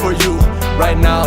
for you right now.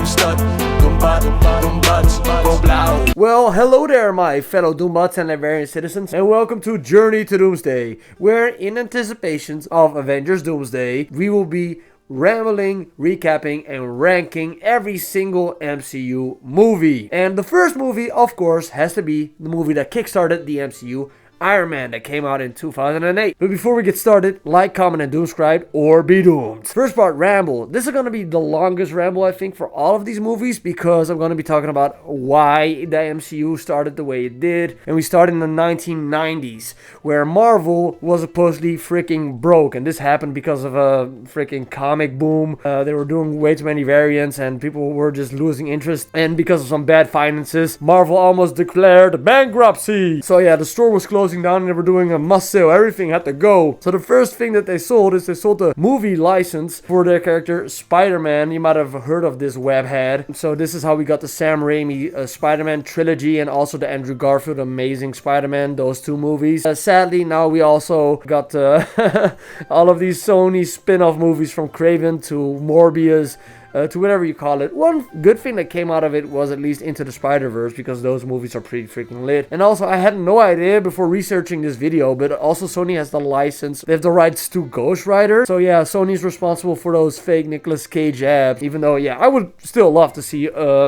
Start Doombuds, go blow. Well, hello there, my fellow Doombuds and Laverian citizens, and welcome to Journey to Doomsday, where in anticipation of Avengers Doomsday, we will be rambling, recapping, and ranking every single MCU movie. And the first movie, of course, has to be the movie that kickstarted the MCU, Iron Man, that came out in 2008. But before we get started, like, comment, and doomscribe, or be doomed. First part, ramble. This is going to be the longest ramble, I think, for all of these movies, because I'm going to be talking about why the MCU started the way it did. And we started in the 1990s, where Marvel was supposedly freaking broke. And this happened because of a freaking comic boom. They were doing way too many variants, and people were just losing interest. And because of some bad finances, Marvel almost declared bankruptcy. So yeah, the store was closing down and they were doing a must sale. Everything had to go. So the first thing that they sold is they sold the movie license for their character Spider-Man. You might have heard of this webhead. So this is how we got the Sam Raimi Spider-Man trilogy and also the Andrew Garfield Amazing Spider-Man, those two movies. Sadly, now we also got all of these Sony spin-off movies, from Craven to Morbius, to whatever you call it. One good thing that came out of it was at least Into the Spider-Verse, because those movies are pretty freaking lit. And also, I had no idea before researching this video, but also Sony has the license. They have the rights to Ghost Rider. So yeah, Sony's responsible for those fake Nicolas Cage abs. Even though, yeah, I would still love to see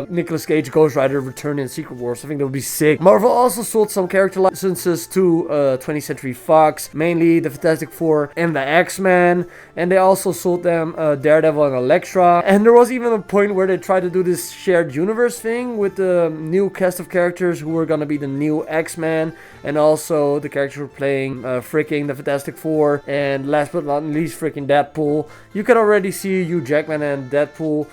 Nicolas Cage Ghost Rider return in Secret Wars. I think that would be sick. Marvel also sold some character licenses to 20th Century Fox, mainly the Fantastic Four and the X-Men. And they also sold them Daredevil and Elektra. And there was even a point where they tried to do this shared universe thing with the new cast of characters who were gonna be the new X-Men, and also the characters who were playing freaking the Fantastic Four, and last but not least, freaking Deadpool. You could already see Hugh Jackman and Deadpool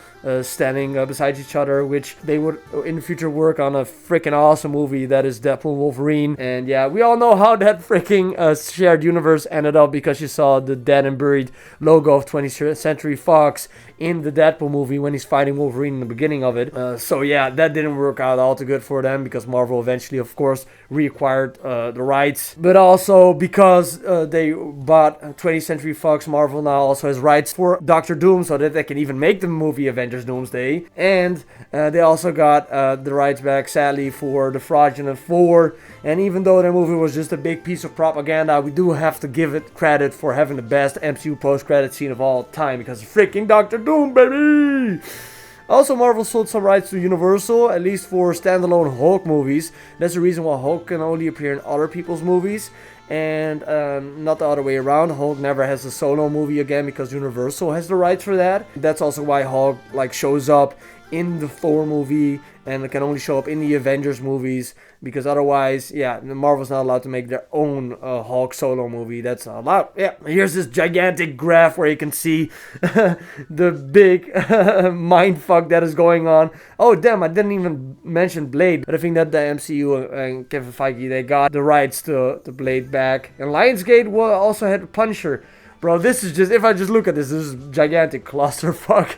standing beside each other, which they would in the future work on a freaking awesome movie that is Deadpool Wolverine. And yeah, we all know how that freaking shared universe ended up, because you saw the dead and buried logo of 20th Century Fox in the Deadpool movie when he's fighting Wolverine in the beginning of it. So yeah, that didn't work out all too good for them, because Marvel eventually, of course, reacquired the rights. But also because they bought 20th Century Fox, Marvel now also has rights for Doctor Doom, so that they can even make the movie Avengers Doomsday. And they also got the rights back, sadly, for the Fraudulent Four. And even though that movie was just a big piece of propaganda, we do have to give it credit for having the best MCU post-credit scene of all time, because of freaking Doctor Doom, baby! Also, Marvel sold some rights to Universal, at least for standalone Hulk movies. That's the reason why Hulk can only appear in other people's movies, and not the other way around. Hulk never has a solo movie again, because Universal has the rights for that. That's also why Hulk shows up in the Thor movie, and it can only show up in the Avengers movies, because otherwise, yeah, Marvel's not allowed to make their own Hulk solo movie. That's not allowed. Yeah, here's this gigantic graph where you can see the big mindfuck that is going on. Oh, damn, I didn't even mention Blade, but I think that the MCU and Kevin Feige, they got the rights to Blade back. And Lionsgate also had Punisher. Bro, this is just, if I just look at this is gigantic clusterfuck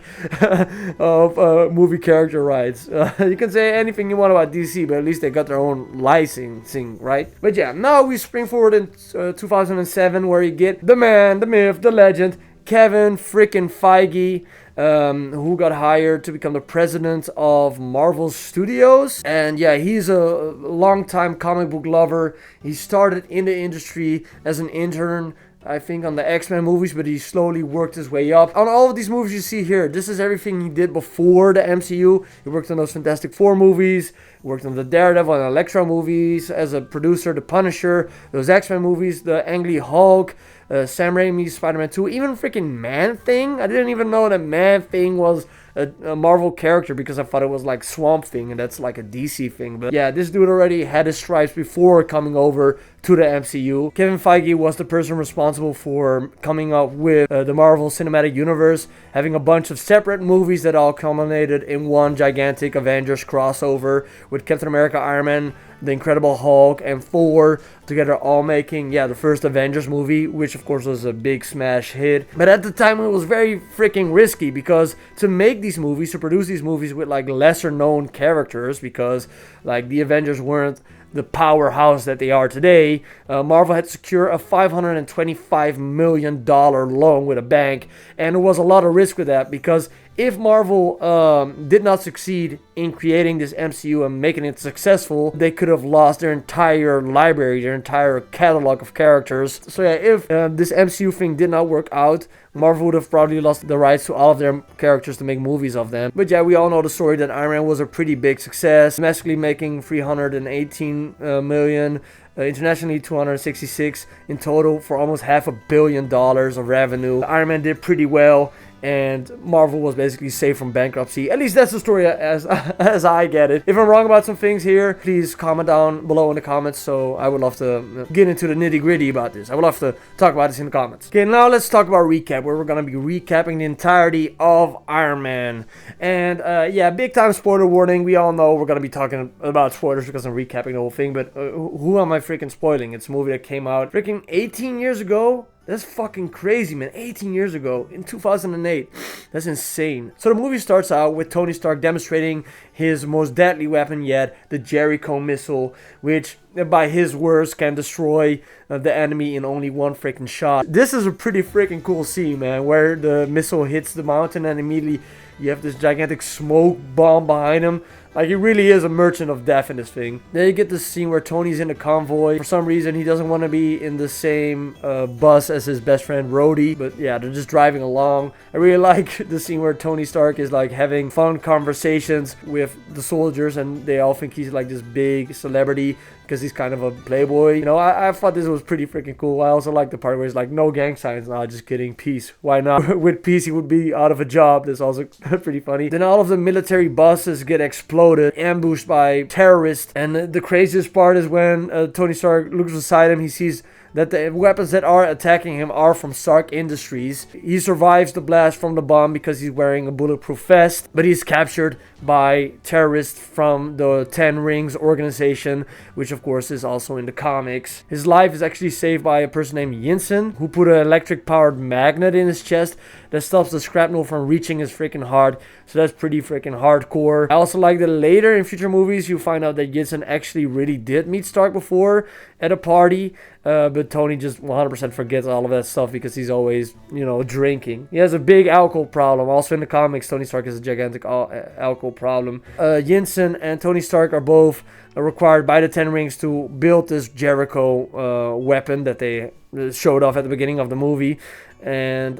of movie character rights. You can say anything you want about DC, but at least they got their own licensing, right? But yeah, now we spring forward in 2007, where you get the man, the myth, the legend, Kevin freaking Feige, who got hired to become the president of Marvel Studios. And yeah, he's a longtime comic book lover. He started in the industry as an intern, I think, on the X-Men movies, but he slowly worked his way up. On all of these movies you see here, this is everything he did before the MCU. He worked on those Fantastic Four movies, worked on the Daredevil and Elektra movies as a producer, the Punisher, those X-Men movies, the Ang Lee Hulk, Sam Raimi's Spider-Man 2, even freaking Man-Thing. I didn't even know that Man-Thing was a Marvel character, because I thought it was like Swamp Thing, and that's like a DC thing. But yeah, this dude already had his stripes before coming over to the MCU. Kevin Feige was the person responsible for coming up with the Marvel Cinematic Universe, having a bunch of separate movies that all culminated in one gigantic Avengers crossover with Captain America, Iron Man, the Incredible Hulk, and Thor together, all making, yeah, the first Avengers movie, which of course was a big smash hit. But at the time it was very freaking risky, because to make these movies, to produce these movies with like lesser known characters, because like the Avengers weren't the powerhouse that they are today, Marvel had secured a $525 million loan with a bank, and there was a lot of risk with that, because if Marvel did not succeed in creating this MCU and making it successful, they could have lost their entire library, their entire catalog of characters. So yeah, if this MCU thing did not work out, Marvel would have probably lost the rights to all of their characters to make movies of them. But yeah, we all know the story that Iron Man was a pretty big success, domestically making 318 million, internationally 266 in total, for almost $500 million of revenue. Iron Man did pretty well, and Marvel was basically saved from bankruptcy. At least that's the story as I get it. If I'm wrong about some things here, please comment down below in the comments. So I would love to get into the nitty gritty about this. I would love to talk about this in the comments. Okay, now let's talk about recap, where we're gonna be recapping the entirety of Iron Man. And yeah, big time spoiler warning. We all know we're gonna be talking about spoilers because I'm recapping the whole thing. But who am I freaking spoiling? It's a movie that came out freaking 18 years ago. That's fucking crazy, man. 18 years ago, in 2008. That's insane. So the movie starts out with Tony Stark demonstrating his most deadly weapon yet, the Jericho missile, which, by his words, can destroy the enemy in only one freaking shot. This is a pretty freaking cool scene, man, where the missile hits the mountain and immediately you have this gigantic smoke bomb behind him. Like, he really is a merchant of death in this thing. Then you get this scene where Tony's in a convoy. For some reason, he doesn't want to be in the same bus as his best friend Rhodey. But yeah, they're just driving along. I really like the scene where Tony Stark is like having fun conversations with the soldiers, and they all think he's like this big celebrity because he's kind of a playboy. You know, I thought this was pretty freaking cool. I also like the part where he's like, no gang signs. Nah, just kidding. Peace. Why not? With peace, he would be out of a job. That's also pretty funny. Then all of the military buses get exploded, ambushed by terrorists. And the craziest part is when Tony Stark looks beside him, he sees that the weapons that are attacking him are from Stark Industries. He survives the blast from the bomb because he's wearing a bulletproof vest, but he's captured by terrorists from the Ten Rings organization, which of course is also in the comics. His life is actually saved by a person named Yinsen, who put an electric powered magnet in his chest that stops the shrapnel from reaching his freaking heart. So that's pretty freaking hardcore. I also like that later in future movies you find out that Yinsen actually really did meet Stark before at a party, but Tony just 100% forgets all of that stuff because he's always, you know, drinking. He has a big alcohol problem. Also in the comics, Tony Stark has a gigantic alcohol problem. Yinsen and Tony Stark are both required by the Ten Rings to build this Jericho weapon that they showed off at the beginning of the movie. And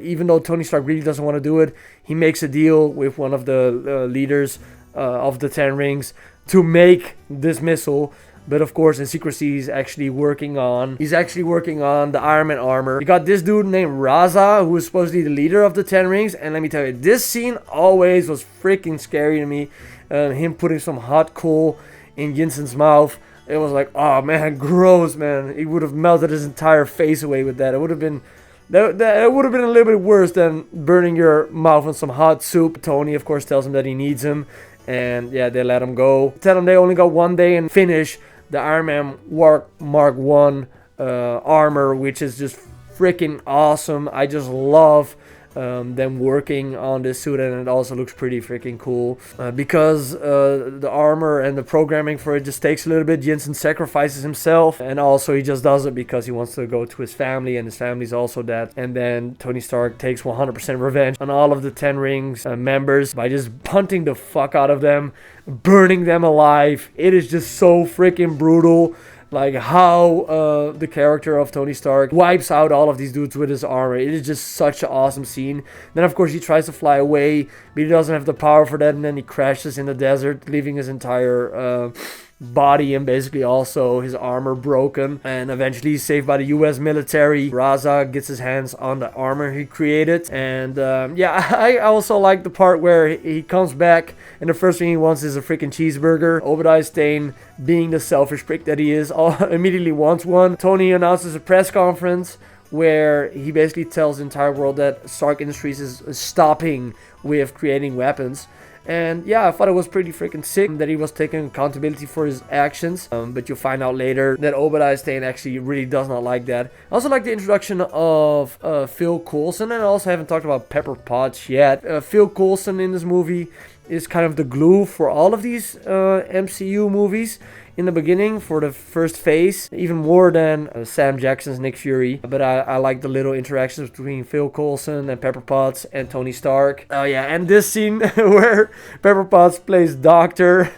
even though Tony Stark really doesn't want to do it, he makes a deal with one of the leaders of the Ten Rings to make this missile. But of course, in secrecy, he's actually working on the Iron Man armor. You got this dude named Raza, who is supposedly the leader of the Ten Rings. And let me tell you, this scene always was freaking scary to me. Him putting some hot coal in Yinsen's mouth. It was like, oh man, gross, man. He would have melted his entire face away with that. It would have been that would have been a little bit worse than burning your mouth on some hot soup. Tony, of course, tells him that he needs him. And yeah, they let him go. Tell him they only got one day and finish the Iron Man Mark 1 armor, which is just freaking awesome. I just love them working on this suit, and it also looks pretty freaking cool because the armor and the programming for it just takes a little bit. Yinsen sacrifices himself, and also he just does it because he wants to go to his family, and his family's also dead. And then Tony Stark takes 100% revenge on all of the Ten Rings members by just punting the fuck out of them, burning them alive. It is just so freaking brutal. Like how the character of Tony Stark wipes out all of these dudes with his armor. It is just such an awesome scene. Then of course he tries to fly away, but he doesn't have the power for that, and then he crashes in the desert, leaving his entire body and basically also his armor broken. And eventually he's saved by the US military. Raza gets his hands on the armor he created. And yeah, I also like the part where he comes back and the first thing he wants is a freaking cheeseburger. Obadiah Stane, being the selfish prick that he is, immediately wants one. Tony announces a press conference where he basically tells the entire world that Stark Industries is stopping way of creating weapons. And yeah, I thought it was pretty freaking sick that he was taking accountability for his actions. But you find out later that Obadiah Stane actually really does not like that. I also like the introduction of Phil Coulson, and I also haven't talked about Pepper Potts yet. Phil Coulson in this movie is kind of the glue for all of these MCU movies. In the beginning, for the first phase, even more than Sam Jackson's Nick Fury. But I like the little interactions between Phil Coulson and Pepper Potts and Tony Stark. Oh yeah, and this scene where Pepper Potts plays Doctor,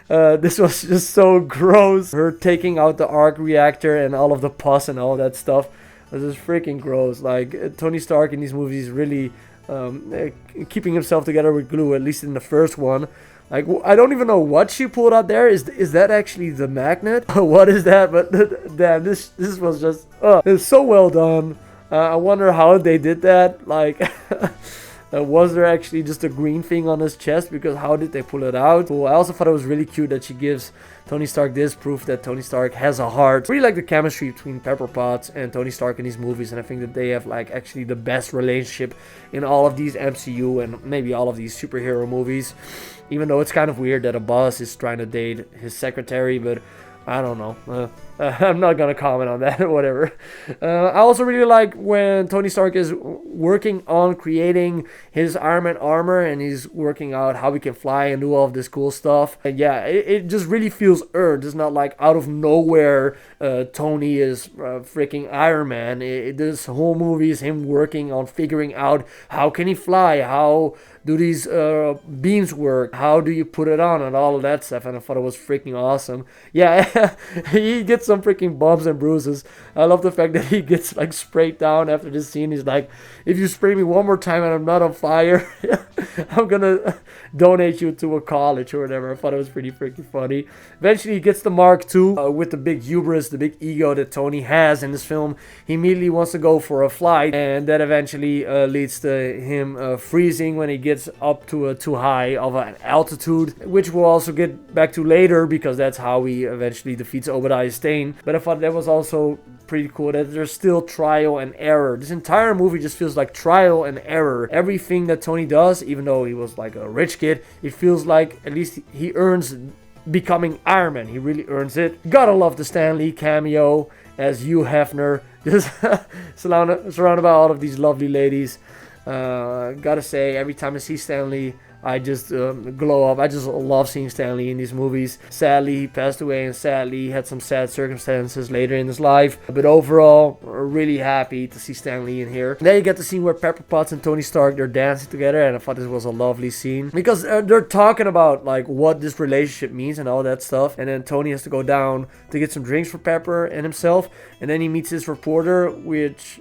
this was just so gross. Her taking out the arc reactor and all of the pus and all that stuff was just freaking gross. Like, Tony Stark in these movies really keeping himself together with glue, at least in the first one. Like, I don't even know what she pulled out there. Is that actually the magnet? What is that? But damn, this was just it's so well done. I wonder how they did that. Like, was there actually just a green thing on his chest? Because how did they pull it out? Well, I also thought it was really cute that she gives Tony Stark this proof that Tony Stark has a heart. Really like the chemistry between Pepper Potts and Tony Stark in these movies, and I think that they have like actually the best relationship in all of these MCU and maybe all of these superhero movies. Even though it's kind of weird that a boss is trying to date his secretary, but I don't know. I'm not gonna comment on that or whatever. I also really like when Tony Stark is working on creating his Iron Man armor, and he's working out how he can fly and do all of this cool stuff. And yeah, it just really feels earned. It's not like out of nowhere Tony is freaking Iron Man. This whole movie is him working on figuring out how can he fly, how do these beams work, how do you put it on, and all of that stuff. And I thought it was freaking awesome. Yeah, he gets some freaking bumps and bruises. I love the fact that he gets like sprayed down after this scene. He's like, if you spray me one more time and I'm not on fire, I'm gonna donate you to a college or whatever. I thought it was pretty freaking funny. Eventually he gets the Mark II with the big hubris, the big ego that Tony has in this film. He immediately wants to go for a flight, and that eventually leads to him freezing when he gets up to a too high of an altitude, which we'll also get back to later, because that's how he eventually defeats Obadiah Stane. But I thought that was also pretty cool that there's still trial and error. This entire movie just feels like trial and error. Everything that Tony does, even though he was like a rich kid, it feels like at least he earns becoming Iron Man. He really earns it. Gotta love the Stan Lee cameo as Hugh Hefner, just surrounded by all of these lovely ladies. Gotta say, every time I see Stan Lee, I just glow up. I just love seeing Stan Lee in these movies. Sadly, he passed away, and sadly, he had some sad circumstances later in his life. But overall, really happy to see Stan Lee in here. Then you get the scene where Pepper Potts and Tony Stark, they're dancing together, and I thought this was a lovely scene. Because they're talking about like what this relationship means and all that stuff. And then Tony has to go down to get some drinks for Pepper and himself. And then he meets this reporter, which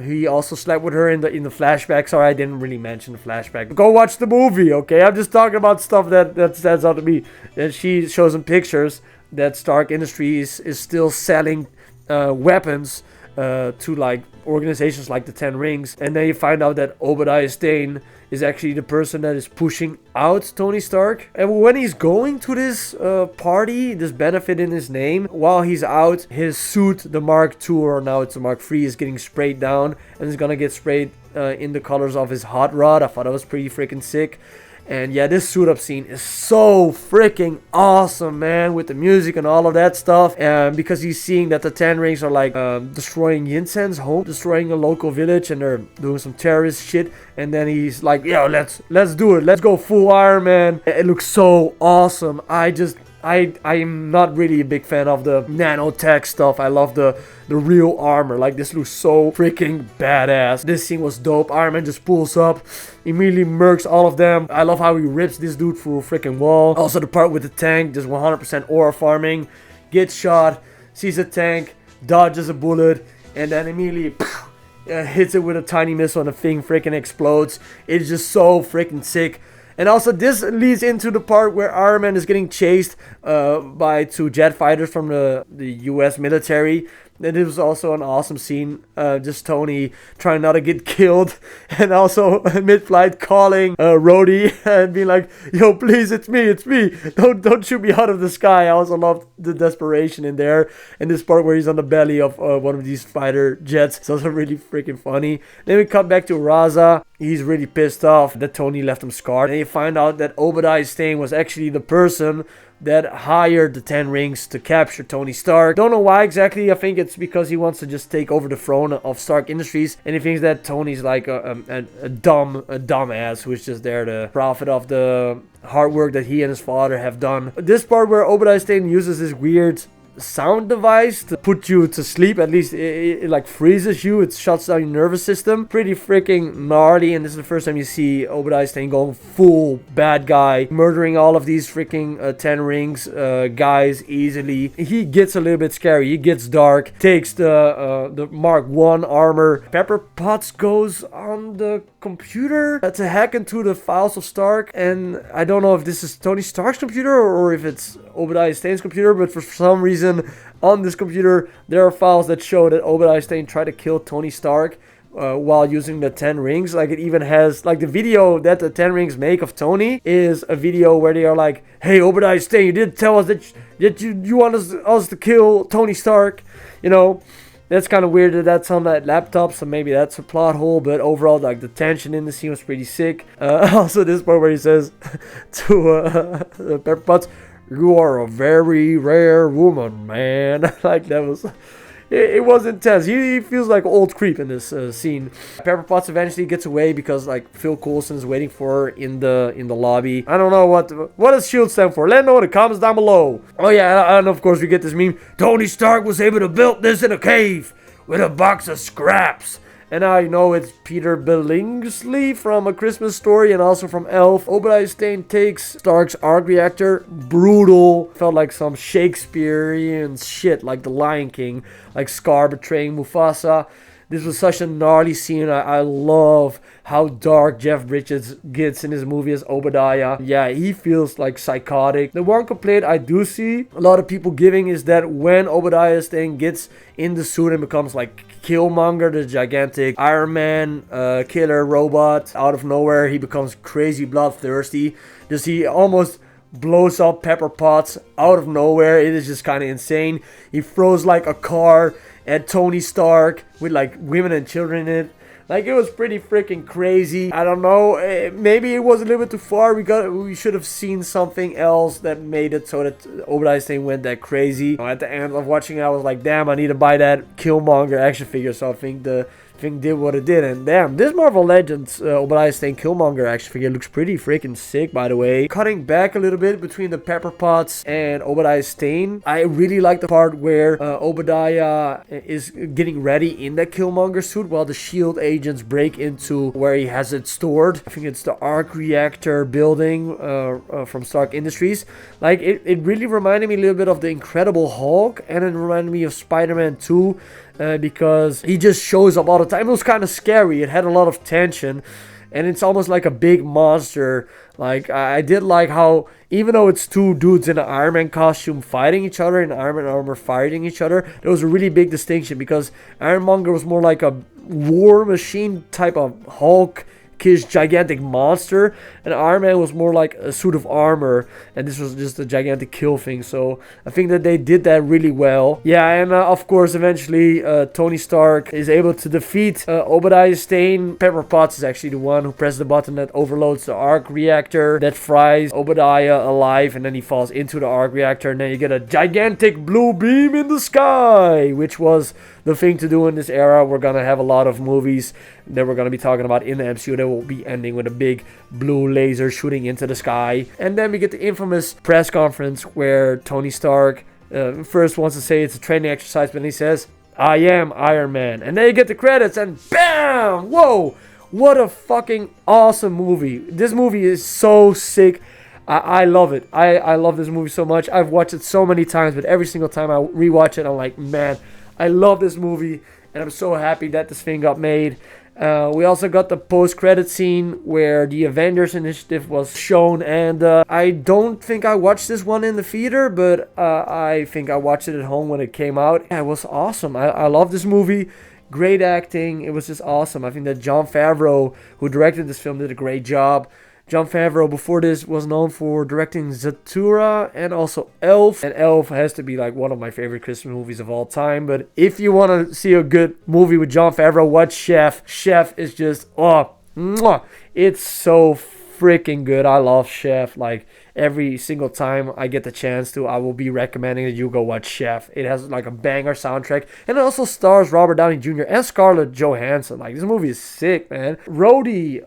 he also slept with her in the flashback. Sorry, I didn't really mention the flashback. Go watch the movie, okay? I'm just talking about stuff that stands out to me. And she shows him pictures that Stark Industries is still selling weapons to like organizations like the Ten Rings. And then you find out that Obadiah Stane is actually the person that is pushing out Tony Stark. And when he's going to this party, this benefit in his name, while he's out, his suit, the Mark II, or now it's the Mark III, is getting sprayed down, and it's gonna get sprayed in the colors of his hot rod. I thought that was pretty freaking sick. And yeah, this suit up scene is so freaking awesome, man, with the music and all of that stuff. And because he's seeing that the Ten Rings are like destroying Yinsen's home, destroying a local village, and they're doing some terrorist shit. And then he's like, yo, let's do it. Let's go full Iron Man. It looks so awesome. I'm not really a big fan of the nanotech stuff. I love the real armor. Like, this looks so freaking badass. This scene was dope. Iron Man just pulls up, immediately murks all of them. I love how he rips this dude through a freaking wall. Also the part with the tank, just 100% aura farming. Gets shot, sees a tank, dodges a bullet, and then immediately hits it with a tiny missile, and the thing freaking explodes. It's just so freaking sick. And also, this leads into the part where Iron Man is getting chased by two jet fighters from the US military. And it was also an awesome scene, just Tony trying not to get killed, and also mid-flight calling Rhodey and being like, "Yo, please, it's me, don't shoot me out of the sky." I also loved the desperation in there, and this part where he's on the belly of one of these fighter jets. It's also really freaking funny. Then we cut back to Raza. He's really pissed off that Tony left him scarred, and you find out that Obadiah Stane was actually the person that hired the 10 rings to capture Tony Stark. Don't know why exactly. I think it's because he wants to just take over the throne of Stark Industries, and he thinks that Tony's like a dumbass who's just there to profit off the hard work that he and his father have done. This part where Obadiah Stane uses this weird sound device to put you to sleep, at least it like freezes you, it shuts down your nervous system. Pretty freaking gnarly, and this is the first time you see Obadiah Stane going full bad guy, murdering all of these freaking 10 rings guys easily. He gets a little bit scary, he gets dark, takes the Mark 1 armor. Pepper Potts goes on the computer to hack into the files of Stark, and I don't know if this is Tony Stark's computer or if it's Obadiah Stane's computer, but for some reason on this computer there are files that show that Obadiah Stane tried to kill Tony Stark while using the 10 rings. Like, it even has, like, the video that the 10 rings make of Tony is a video where they are like, "Hey, Obadiah Stane, you did tell us that you want us to kill Tony Stark." You know, that's kind of weird that that's on that laptop, so maybe that's a plot hole, but overall, like, the tension in the scene was pretty sick. Also, this part where he says to Pepper Potts, "You are a very rare woman, man." Like, that was... It was intense. He feels like an old creep in this scene. Pepper Potts eventually gets away because, like, Phil Coulson is waiting for her in the lobby. I don't know what does SHIELD stand for. Let me know in the comments down below. Oh yeah, and of course we get this meme. Tony Stark was able to build this in a cave with a box of scraps. And now you know it's Peter Billingsley from A Christmas Story and also from Elf. Obadiah Stane takes Stark's arc reactor. Brutal. Felt like some Shakespearean shit, like The Lion King. Like Scar betraying Mufasa. This was such a gnarly scene. I love how dark Jeff Bridges gets in his movie as Obadiah. Yeah, he feels like psychotic. The one complaint I do see a lot of people giving is that when Obadiah Stane gets in the suit and becomes like Killmonger, the gigantic Iron Man killer robot, out of nowhere he becomes crazy bloodthirsty. Just he almost blows up Pepper Potts out of nowhere. It is just kind of insane. He throws like a car at Tony Stark with like women and children in it. Like, it was pretty freaking crazy. I don't know, maybe it was a little bit too far. We should have seen something else that made it so that Obadiah Stane went that crazy. At the end of watching it, I was like, damn, I need to buy that Killmonger action figure. So I think the thing did what it did, and damn, this Marvel Legends Obadiah Stane Killmonger action figure looks pretty freaking sick, by the way. Cutting back a little bit between the Pepper Potts and Obadiah Stane, I really like the part where Obadiah is getting ready in that Killmonger suit while the SHIELD agents break into where he has it stored. I think it's the arc reactor building from Stark Industries. Like, it really reminded me a little bit of the Incredible Hulk, and it reminded me of Spider-Man 2. Because he just shows up all the time. It was kind of scary. It had a lot of tension. And it's almost like a big monster. Like, I did like how, even though it's two dudes in an Iron Man costume fighting each other, in Iron Man armor fighting each other, there was a really big distinction. Because Ironmonger was more like a war machine type of Hulk Kish gigantic monster, and Iron Man was more like a suit of armor, and this was just a gigantic kill thing. So I think that they did that really well. Yeah, and of course eventually Tony Stark is able to defeat Obadiah Stane. Pepper Potts is actually the one who pressed the button that overloads the arc reactor that fries Obadiah alive, and then he falls into the arc reactor, and then you get a gigantic blue beam in the sky, which was the thing to do in this era. We're gonna have a lot of movies that we're gonna be talking about in the MCU that will be ending with a big blue laser shooting into the sky. And then we get the infamous press conference where Tony Stark first wants to say it's a training exercise, but then he says, "I am Iron Man." And then you get the credits, and BAM! Whoa! What a fucking awesome movie. This movie is so sick. I love it. I love this movie so much. I've watched it so many times, but every single time I rewatch it, I'm like, man, I love this movie, and I'm so happy that this thing got made. We also got the post-credit scene where the Avengers Initiative was shown, and I don't think I watched this one in the theater, but I think I watched it at home when it came out. Yeah, it was awesome. I love this movie. Great acting. It was just awesome. I think that Jon Favreau, who directed this film, did a great job. Jon Favreau, before this, was known for directing Zathura and also Elf. And Elf has to be like one of my favorite Christmas movies of all time. But if you want to see a good movie with Jon Favreau, watch Chef. Chef is just, oh, mwah, it's so freaking good. I love Chef. Like, every single time I get the chance to, I will be recommending that you go watch Chef. It has like a banger soundtrack, and it also stars Robert Downey Jr. and Scarlett Johansson. Like, this movie is sick, man. Rhodey,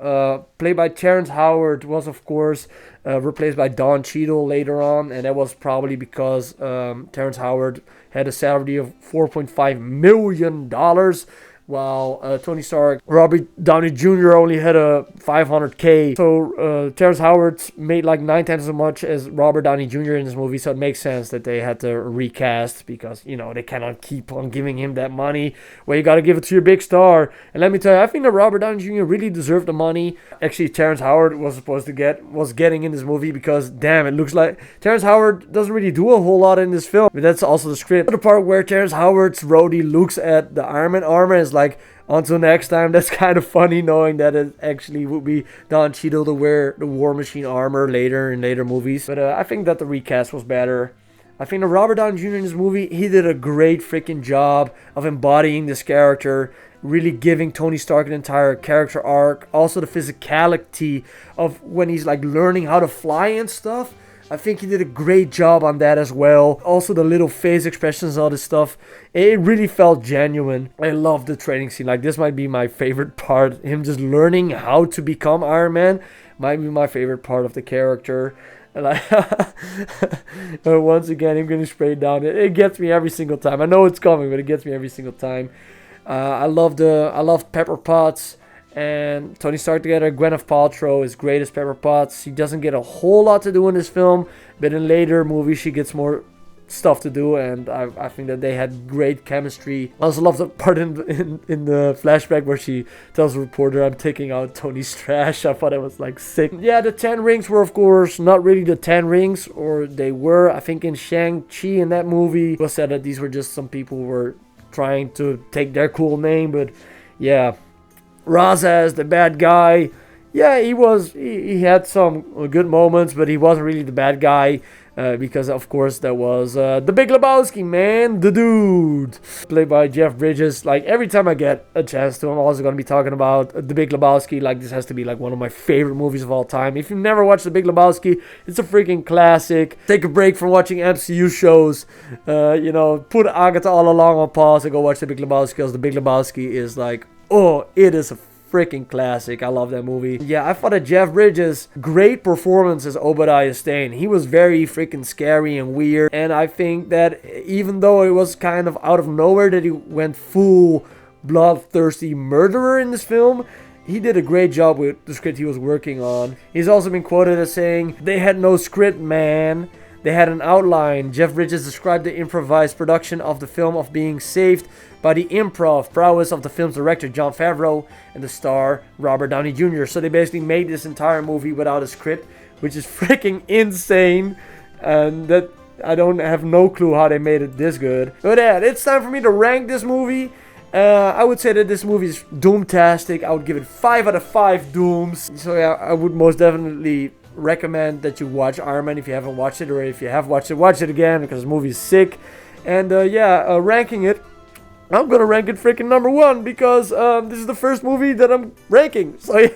played by Terrence Howard, was of course replaced by Don Cheadle later on, and that was probably because Terrence Howard had a salary of $4.5 million, while Tony Stark, Robert Downey Jr. only had a $500K. So Terrence Howard made like 9 times as much as Robert Downey Jr. in this movie, so it makes sense that they had to recast, because, you know, they cannot keep on giving him that money. Well, you gotta give it to your big star. And let me tell you, I think that Robert Downey Jr. really deserved the money. Actually, Terrence Howard was getting in this movie, because damn, it looks like Terrence Howard doesn't really do a whole lot in this film. But that's also the script. The part where Terrence Howard's Rhodey looks at the Iron Man armor is like, until next time. That's kind of funny, knowing that it actually would be Don Cheadle to wear the War Machine armor later in later movies. But I think that the recast was better. I think that Robert Downey Jr. in this movie, he did a great freaking job of embodying this character, really giving Tony Stark an entire character arc. Also the physicality of when he's like learning how to fly and stuff. I think he did a great job on that as well. Also the little face expressions, all this stuff. It really felt genuine. I love the training scene. Like, this might be my favorite part. Him just learning how to become Iron Man might be my favorite part of the character. And once again, him getting sprayed down. It gets me every single time. I know it's coming, but it gets me every single time. I love Pepper Potts and Tony Stark together. Gwyneth Paltrow is great as Pepper Potts. She doesn't get a whole lot to do in this film, but in later movies she gets more stuff to do, and I think that they had great chemistry. I also love the part in the flashback where she tells the reporter, "I'm taking out Tony's trash." I thought it was like sick. Yeah, the 10 rings were of course not really the 10 rings, or they were. I think in Shang-Chi, in that movie, it was said that these were just some people who were trying to take their cool name. But yeah, Raza as the bad guy, yeah, he had some good moments, but he wasn't really the bad guy. Because of course that was the Big Lebowski, man, the dude, played by Jeff Bridges. Like, every time I get a chance to, I'm also going to be talking about the Big Lebowski. Like, this has to be like one of my favorite movies of all time. If you've never watched the Big Lebowski, it's a freaking classic. Take a break from watching MCU shows, put Agatha All Along on pause and go watch the Big Lebowski, because the Big Lebowski is like, oh, it is a freaking classic. I love that movie. Yeah, I thought that Jeff Bridges, great performance as Obadiah Stane. He was very freaking scary and weird, and I think that even though it was kind of out of nowhere that he went full bloodthirsty murderer in this film, he did a great job with the script he was working on. He's also been quoted as saying, "They had no script, man. They had an outline." Jeff Bridges described the improvised production of the film of being saved by the improv prowess of the film's director, Jon Favreau, and the star, Robert Downey Jr. So they basically made this entire movie without a script, which is freaking insane. And that I don't have no clue how they made it this good. But yeah, it's time for me to rank this movie. I would say that this movie is doomtastic. I would give it 5 out of 5 dooms. So yeah, I would most definitely recommend that you watch Iron Man if you haven't watched it, or if you have watched it, watch it again, because the movie is sick. And ranking it, I'm gonna rank it freaking number 1, because this is the first movie that I'm ranking. So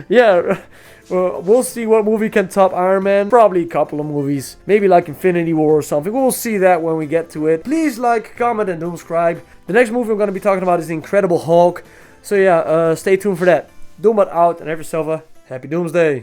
yeah, we'll see what movie can top Iron Man. Probably a couple of movies, maybe like Infinity War or something. We'll see that when we get to it. Please like, comment, and subscribe. The next movie I'm gonna be talking about is The Incredible Hulk. So yeah, stay tuned for that. Doombot out, and have yourself a happy Doomsday.